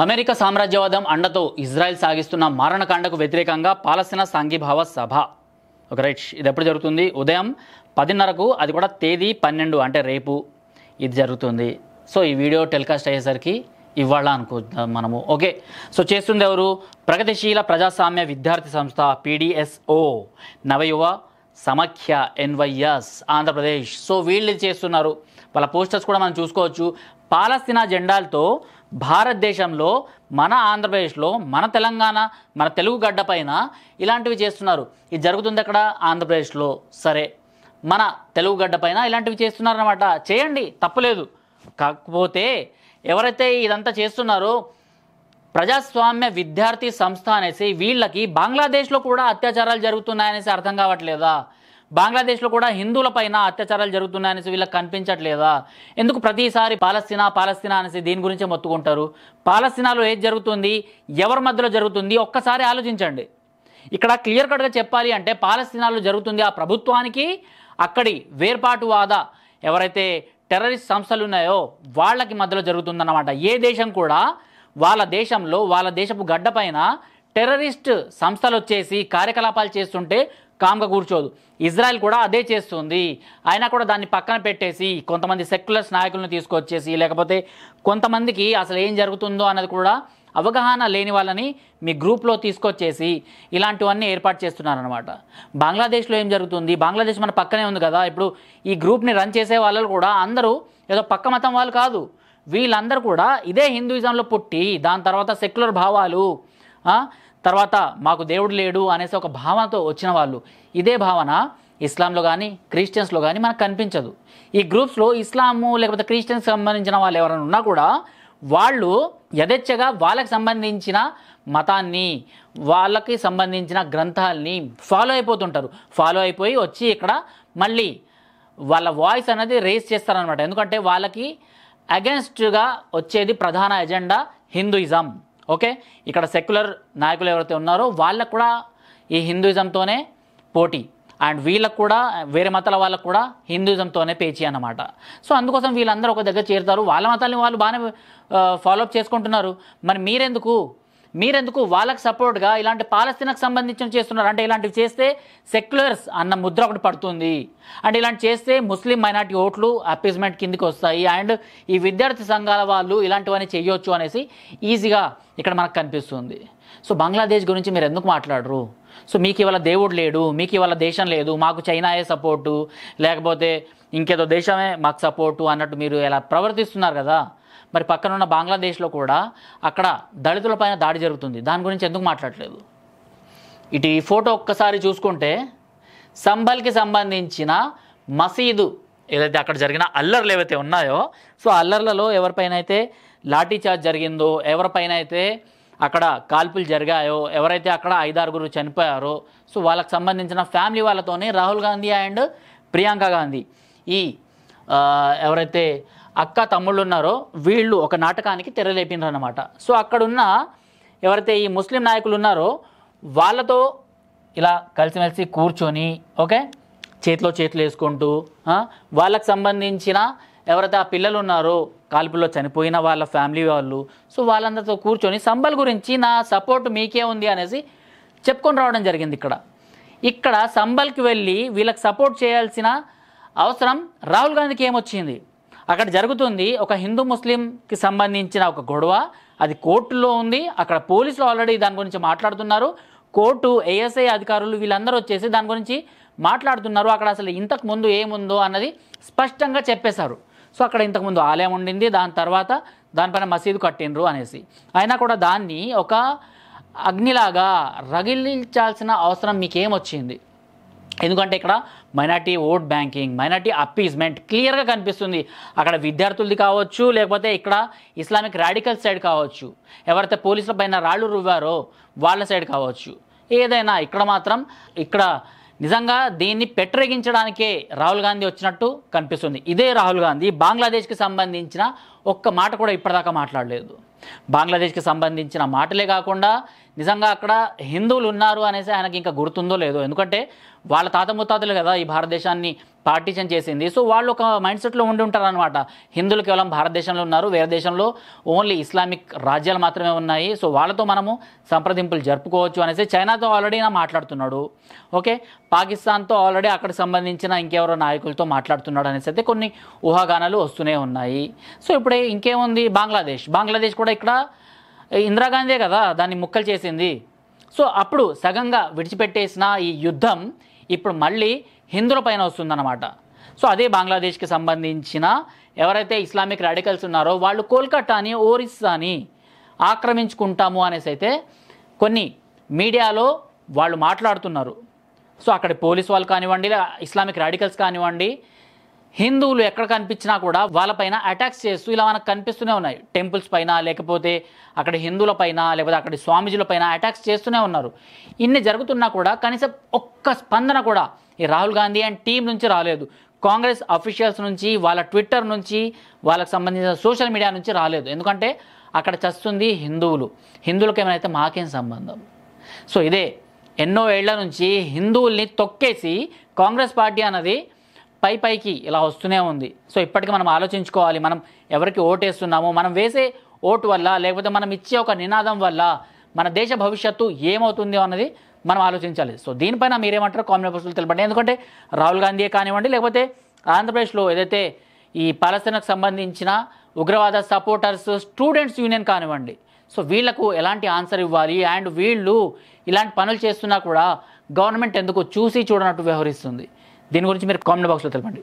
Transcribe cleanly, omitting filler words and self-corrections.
America సామ్రాజ్యవాదం అండతో Israel సాగిస్తున్న మారణకాండకు వ్యతిరేకంగా పాలస్తీనా సంఘీభావ సభ. ఒక రైట్, ఇది ఎప్పుడు జరుగుతుంది? ఉదయం 10:30కు, అది కూడా తేదీ 12 అంటే రేపు ఇది జరుగుతుంది. సో ఈ వీడియో టెలికాస్ట్ అయ్యేసరికి ఇవాళ అనుకుందాం మనము. ఓకే, సో చేస్తుంది ఎవరు? ప్రగతిశీల ప్రజాస్వామ్య విద్యార్థి సంస్థ PDSO, నవయువ సమాఖ్య NYS ఆంధ్రప్రదేశ్. సో వీళ్ళు చేస్తున్నారు. వాళ్ళ పోస్టర్స్ కూడా మనం చూసుకోవచ్చు. పాలస్తీనా జెండాలతో భారతదేశంలో, మన ఆంధ్రప్రదేశ్లో, మన తెలంగాణ, మన తెలుగు గడ్డ పైన ఇలాంటివి చేస్తున్నారు. ఇది జరుగుతుంది అక్కడ ఆంధ్రప్రదేశ్లో. సరే, మన తెలుగు గడ్డ పైన ఇలాంటివి చేస్తున్నారన్నమాట. చేయండి, తప్పులేదు. కాకపోతే ఎవరైతే ఇదంతా చేస్తున్నారో ప్రజాస్వామ్య విద్యార్థి సంస్థ అనేసి, వీళ్ళకి బంగ్లాదేశ్లో కూడా అత్యాచారాలు జరుగుతున్నాయనేసి అర్థం కావట్లేదా? బంగ్లాదేశ్లో కూడా హిందువుల పైన అత్యాచారాలు జరుగుతున్నాయనేసి వీళ్ళకి కనిపించట్లేదా? ఎందుకు ప్రతిసారి పాలస్తీనా పాలస్తీనా అనేసి దీని గురించే మొత్తుకుంటారు? పాలస్తీనాలో ఏది జరుగుతుంది, ఎవరి మధ్యలో జరుగుతుంది, ఒక్కసారి ఆలోచించండి. ఇక్కడ క్లియర్ కట్గా చెప్పాలి అంటే పాలస్తీనాలో జరుగుతుంది ఆ ప్రభుత్వానికి, అక్కడి వేర్పాటువాద ఎవరైతే టెర్రరిస్ట్ సంస్థలు ఉన్నాయో వాళ్ళకి మధ్యలో జరుగుతుందన్నమాట. ఏ దేశం కూడా వాళ్ళ దేశంలో, వాళ్ళ దేశపు గడ్డ పైన టెర్రరిస్ట్ సంస్థలు వచ్చేసి కార్యకలాపాలు చేస్తుంటే కామ్గా కూర్చోదు. ఇజ్రాయెల్ కూడా అదే చేస్తుంది. అయినా కూడా దాన్ని పక్కన పెట్టేసి కొంతమంది సెక్యులర్స్ నాయకులను తీసుకొచ్చేసి, లేకపోతే కొంతమందికి అసలు ఏం జరుగుతుందో అన్నది కూడా అవగాహన లేని వాళ్ళని మీ గ్రూప్లో తీసుకొచ్చేసి ఇలాంటివన్నీ ఏర్పాటు చేస్తున్నారనమాట. బంగ్లాదేశ్లో ఏం జరుగుతుంది? బంగ్లాదేశ్ మన పక్కనే ఉంది కదా. ఇప్పుడు ఈ గ్రూప్ని రన్ చేసే వాళ్ళు కూడా అందరూ ఏదో పక్క మతం వాళ్ళు కాదు. వీళ్ళందరూ కూడా ఇదే హిందూయిజంలో పుట్టి, దాని తర్వాత సెక్యులర్ భావాలు, తర్వాత మాకు దేవుడు లేడు అనేసి ఒక భావనతో వచ్చిన వాళ్ళు. ఇదే భావన ఇస్లాంలో కానీ క్రిస్టియన్స్లో కానీ మనకు కనిపించదు. ఈ గ్రూప్స్లో ఇస్లాము లేకపోతే క్రిస్టియన్స్ సంబంధించిన వాళ్ళు ఎవరైనా ఉన్నా కూడా వాళ్ళు యథేచ్ఛగా వాళ్ళకి సంబంధించిన మతాన్ని, వాళ్ళకి సంబంధించిన గ్రంథాలని ఫాలో అయిపోతుంటారు. ఫాలో అయిపోయి వచ్చి ఇక్కడ మళ్ళీ వాళ్ళ వాయిస్ అనేది రేస్ చేస్తారనమాట. ఎందుకంటే వాళ్ళకి అగెన్స్ట్గా వచ్చేది ప్రధాన ఎజెండా హిందూయిజం. ఓకే, ఇక్కడ సెక్యులర్ నాయకులు ఎవరైతే ఉన్నారో వాళ్ళకు కూడా ఈ హిందూయిజంతోనే పోటీ, అండ్ వీళ్ళకు కూడా వేరే మతాల వాళ్ళకు కూడా హిందూయిజంతోనే పేచీ అన్నమాట. సో అందుకోసం వీళ్ళందరూ ఒక దగ్గర చేరుతారు. వాళ్ళ మతాలని వాళ్ళు బాగానే ఫాలోఅప్ చేసుకుంటున్నారు. మరి మీరెందుకు వాళ్ళకి సపోర్ట్గా ఇలాంటి పాలస్తీనాకు సంబంధించిన చేస్తున్నారు? అంటే ఇలాంటివి చేస్తే సెక్యులర్స్ అన్న ముద్ర ఒకటి పడుతుంది, అండ్ ఇలాంటి చేస్తే ముస్లిం మైనార్టీ ఓట్లు అపీజ్మెంట్ కిందికి వస్తాయి, అండ్ ఈ విద్యార్థి సంఘాల వాళ్ళు ఇలాంటివన్నీ చేయొచ్చు అనేసి ఈజీగా ఇక్కడ మనకు కనిపిస్తుంది. సో బంగ్లాదేశ్ గురించి మీరు ఎందుకు మాట్లాడరు? సో మీకు ఇవాళ దేవుడు లేడు, మీకు ఇవాళ దేశం లేదు, మాకు చైనాయే సపోర్టు, లేకపోతే ఇంకేదో దేశమే మాకు సపోర్టు అన్నట్టు మీరు ఎలా ప్రవర్తిస్తున్నారు కదా. మరి పక్కనున్న బంగ్లాదేశ్లో కూడా అక్కడ దళితులపైన దాడి జరుగుతుంది. దాని గురించి ఎందుకు మాట్లాడలేదు? ఇటు ఈ ఫోటో ఒక్కసారి చూసుకుంటే సంబల్కి సంబంధించిన మసీదు ఏదైతే అక్కడ జరిగిన అల్లర్లు ఏవైతే ఉన్నాయో, సో అల్లర్లలో ఎవరిపైన అయితే లాఠీ చార్జ్ జరిగిందో, ఎవరిపైన అయితే అక్కడ కాల్పులు జరిగాయో, ఎవరైతే అక్కడ 5-6 చనిపోయారో, సో వాళ్ళకి సంబంధించిన ఫ్యామిలీ వాళ్ళతోనే రాహుల్ గాంధీ అండ్ ప్రియాంక గాంధీ, ఈ ఎవరైతే అక్క తమ్ముళ్ళు ఉన్నారో వీళ్ళు ఒక నాటకానికి తెరలేపినారు అన్నమాట. సో అక్కడున్న ఎవరైతే ఈ ముస్లిం నాయకులు ఉన్నారో వాళ్ళతో ఇలా కలిసిమెలిసి కూర్చొని, ఓకే, చేతులు వేసుకుంటూ వాళ్ళకి సంబంధించిన ఎవరైతే ఆ పిల్లలు ఉన్నారో కాల్పుల్లో చనిపోయిన వాళ్ళ ఫ్యామిలీ వాళ్ళు, సో వాళ్ళందరితో కూర్చొని సంబల్ గురించి నా సపోర్ట్ మీకే ఉంది అనేసి చెప్పుకొని రావడం జరిగింది. ఇక్కడ సంబల్కి వెళ్ళి వీళ్ళకి సపోర్ట్ చేయాల్సిన అవసరం రాహుల్ గాంధీకి ఏమొచ్చింది? అక్కడ జరుగుతుంది ఒక హిందూ ముస్లింకి సంబంధించిన ఒక గొడవ, అది కోర్టులో ఉంది. అక్కడ పోలీసులు ఆల్రెడీ దాని గురించి మాట్లాడుతున్నారు. కోర్టు, ASI అధికారులు వీళ్ళందరూ వచ్చేసి దాని గురించి మాట్లాడుతున్నారు. అక్కడ అసలు ఇంతకు ముందు ఏముందో అన్నది స్పష్టంగా చెప్పేశారు. సో అక్కడ ఇంతకుముందు ఆలయం ఉండింది, దాని తర్వాత దానిపైన మసీదు కట్టినరు అనేసి. అయినా కూడా దాన్ని ఒక అగ్నిలాగా రగిలించాల్సిన అవసరం మీకేమొచ్చింది? ఎందుకంటే ఇక్కడ minority vote banking, minority appeasement క్లియర్గా కనిపిస్తుంది. అక్కడ విద్యార్థులది కావచ్చు, లేకపోతే ఇక్కడ ఇస్లామిక్ రాడికల్ సైడ్ కావచ్చు, ఎవరైతే పోలీసుల పైన రాళ్ళు రువ్వారో వాళ్ళ సైడ్ కావచ్చు, ఏదైనా ఇక్కడ మాత్రం ఇక్కడ నిజంగా దీన్ని పెట్టరేగించడానికే రాహుల్ గాంధీ వచ్చినట్టు కనిపిస్తుంది. ఇదే రాహుల్ గాంధీ బంగ్లాదేశ్కి సంబంధించిన ఒక్క మాట కూడా ఇప్పటిదాకా మాట్లాడలేదు. బంగ్లాదేశ్కి సంబంధించిన మాటలే కాకుండా నిజంగా అక్కడ హిందువులు ఉన్నారు అనేసి ఆయనకి ఇంకా గుర్తుందో లేదో, ఎందుకంటే వాళ్ళ తాత ముత్తాతలు కదా ఈ భారతదేశాన్ని పార్టీషన్ చేసింది. సో వాళ్ళు ఒక మైండ్ సెట్లో ఉండి ఉంటారు అనమాట. హిందువులు కేవలం భారతదేశంలో ఉన్నారు, వేరే దేశంలో ఓన్లీ ఇస్లామిక్ రాజ్యాలు మాత్రమే ఉన్నాయి, సో వాళ్ళతో మనము సంప్రదింపులు జరుపుకోవచ్చు అనేసి చైనాతో ఆల్రెడీ మాట్లాడుతున్నాడు. ఓకే, పాకిస్తాన్తో ఆల్రెడీ అక్కడికి సంబంధించిన ఇంకెవరో నాయకులతో మాట్లాడుతున్నాడు అనేసి అయితే కొన్ని ఊహాగానాలు వస్తూనే ఉన్నాయి. సో ఇప్పుడే ఇంకేముంది, బంగ్లాదేశ్ కూడా ఇక్కడ ఇందిరాగాంధీ కదా దాన్ని ముక్కలు చేసింది. సో అప్పుడు సగంగా విడిచిపెట్టేసిన ఈ యుద్ధం ఇప్పుడు మళ్ళీ హిందువుల పైన వస్తుందన్నమాట. సో అదే బంగ్లాదేశ్కి సంబంధించిన ఎవరైతే ఇస్లామిక్ రాడికల్స్ ఉన్నారో వాళ్ళు కోల్కతాని, ఒరిస్సాని ఆక్రమించుకుంటాము అనేసి అయితే కొన్ని మీడియాలో వాళ్ళు మాట్లాడుతున్నారు. సో అక్కడ పోలీస్ వాళ్ళు కానివ్వండి, ఇస్లామిక్ రాడికల్స్ కానివ్వండి, హిందువులు ఎక్కడ కనిపించినా కూడా వాళ్ళపైన అటాక్స్ చేస్తూ ఇలా మనకు కనిపిస్తూనే ఉన్నాయి. టెంపుల్స్ పైన, లేకపోతే అక్కడ హిందువుల పైన, లేకపోతే అక్కడ స్వామీజీల పైన అటాక్స్ చేస్తూనే ఉన్నారు. ఇన్ని జరుగుతున్నా కూడా కనీసం ఒక్క స్పందన కూడా ఈ రాహుల్ గాంధీ అండ్ టీం నుంచి రాలేదు. కాంగ్రెస్ అఫీషియల్స్ నుంచి, వాళ్ళ ట్విట్టర్ నుంచి, వాళ్ళకి సంబంధించిన సోషల్ మీడియా నుంచి రాలేదు. ఎందుకంటే అక్కడ చస్తుంది హిందువులకు ఏమైనా మాకేం సంబంధం. సో ఇదే ఎన్నో ఏళ్ల నుంచి హిందువుల్ని తొక్కేసి కాంగ్రెస్ పార్టీ అన్నది పైకి ఇలా వస్తూనే ఉంది. సో ఇప్పటికీ మనం ఆలోచించుకోవాలి, మనం ఎవరికి ఓటేస్తున్నామో, మనం వేసే ఓటు వల్ల, లేకపోతే మనం ఇచ్చే ఒక నినాదం వల్ల మన దేశ భవిష్యత్తు ఏమవుతుందో అన్నది మనం ఆలోచించాలి. సో దీనిపైన మీరేమంటారో కామెంట్ బాక్స్లో తెలపండి. ఎందుకంటే రాహుల్ గాంధీ కానివ్వండి, లేకపోతే ఆంధ్రప్రదేశ్లో ఏదైతే ఈ పాలస్తీనాకు సంబంధించిన ఉగ్రవాద సపోర్టర్స్ స్టూడెంట్స్ యూనియన్ కానివ్వండి, సో వీళ్లకు ఎలాంటి ఆన్సర్ ఇవ్వాలి, అండ్ వీళ్ళు ఇలాంటి పనులు చేస్తున్నా కూడా గవర్నమెంట్ ఎందుకు చూసి చూడనట్టు వ్యవహరిస్తుంది, దీని గురించి మీరు కామెంట్ బాక్స్లో తెలపండి.